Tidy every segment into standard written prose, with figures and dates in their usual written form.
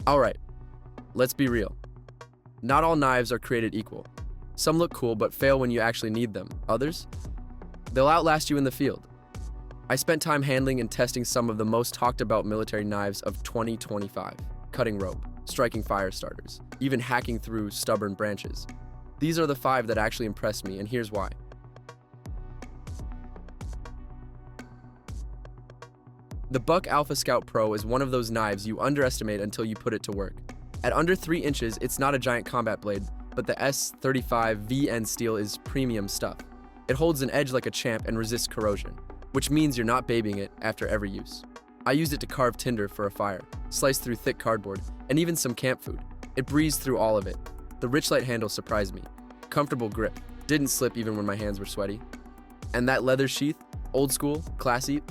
Alright, let's be real. Not all knives are created equal. Some look cool but fail when you actually need them. Others? They'll outlast you in the field. I spent time handling and testing some of the most talked about military knives of 2025. Cutting rope, striking fire starters, even hacking through stubborn branches. These are the 5 that actually impressed me, and here's why. The Buck Alpha Scout Pro is one of those knives you underestimate until you put it to work. At under 3 inches, it's not a giant combat blade, but the S35 VN steel is premium stuff. It holds an edge like a champ and resists corrosion, which means you're not babying it after every use. I used it to carve tinder for a fire, slice through thick cardboard, and even some camp food. It breezed through all of it. The Richlight handle surprised me. Comfortable grip, didn't slip even when my hands were sweaty. And that leather sheath, old school, classy,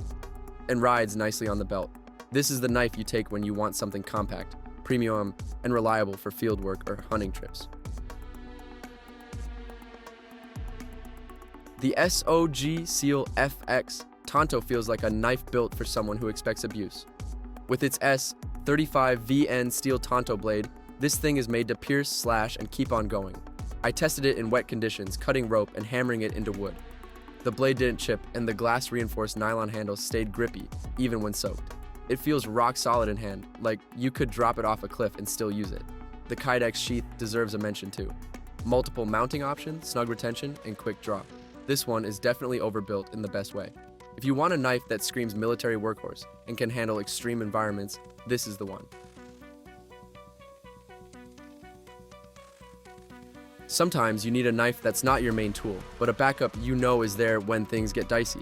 and rides nicely on the belt. This is the knife you take when you want something compact, premium, and reliable for field work or hunting trips. The SOG Seal FX Tonto feels like a knife built for someone who expects abuse. With its S35 VN steel Tonto blade, this thing is made to pierce, slash, and keep on going. I tested it in wet conditions, cutting rope and hammering it into wood. The blade didn't chip, and the glass-reinforced nylon handle stayed grippy, even when soaked. It feels rock solid in hand, like you could drop it off a cliff and still use it. The Kydex sheath deserves a mention too. Multiple mounting options, snug retention, and quick draw. This one is definitely overbuilt in the best way. If you want a knife that screams military workhorse and can handle extreme environments, this is the one. Sometimes you need a knife that's not your main tool, but a backup you know is there when things get dicey.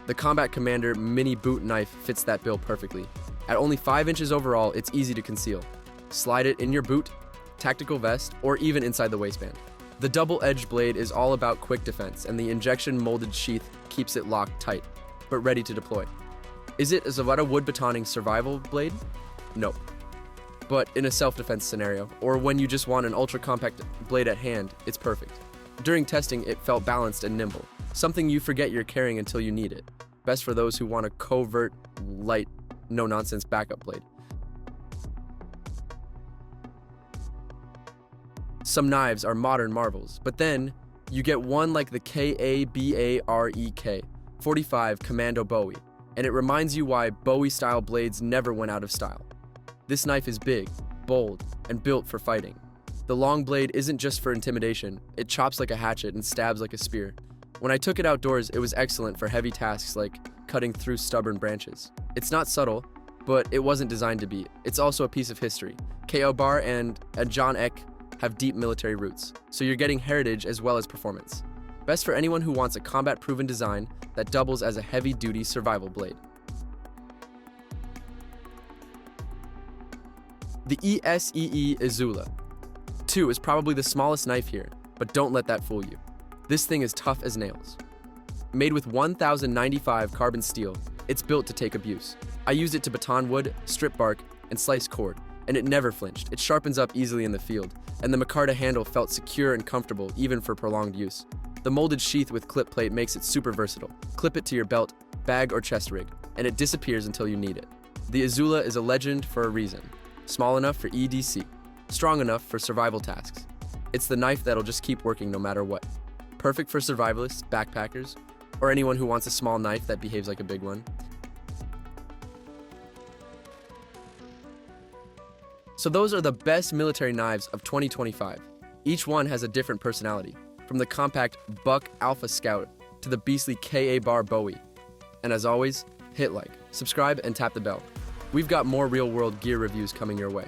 The Combat Commander Mini Boot Knife fits that bill perfectly. At only 5 inches overall, it's easy to conceal. Slide it in your boot, tactical vest, or even inside the waistband. The double-edged blade is all about quick defense, and the injection-molded sheath keeps it locked tight, but ready to deploy. Is it a Zavada wood batoning survival blade? Nope. But in a self-defense scenario, or when you just want an ultra-compact blade at hand, it's perfect. During testing, it felt balanced and nimble, something you forget you're carrying until you need it. Best for those who want a covert, light, no-nonsense backup blade. Some knives are modern marvels, but then you get one like the KABAREK 45 Commando Bowie, and it reminds you why Bowie-style blades never went out of style. This knife is big, bold, and built for fighting. The long blade isn't just for intimidation, it chops like a hatchet and stabs like a spear. When I took it outdoors, it was excellent for heavy tasks like cutting through stubborn branches. It's not subtle, but it wasn't designed to be. It's also a piece of history. K.O. Bar and John Eck have deep military roots, so you're getting heritage as well as performance. Best for anyone who wants a combat-proven design that doubles as a heavy-duty survival blade. The ESEE Izula-II is probably the smallest knife here, but don't let that fool you. This thing is tough as nails. Made with 1095 carbon steel, it's built to take abuse. I used it to baton wood, strip bark, and slice cord, and it never flinched. It sharpens up easily in the field, and the micarta handle felt secure and comfortable even for prolonged use. The molded sheath with clip plate makes it super versatile. Clip it to your belt, bag, or chest rig, and it disappears until you need it. The Izula is a legend for a reason. Small enough for EDC, strong enough for survival tasks. It's the knife that'll just keep working no matter what. Perfect for survivalists, backpackers, or anyone who wants a small knife that behaves like a big one. So those are the best military knives of 2025. Each one has a different personality, from the compact Buck Alpha Scout to the beastly KA Bar Bowie. And as always, hit like, subscribe, and tap the bell. We've got more real-world gear reviews coming your way.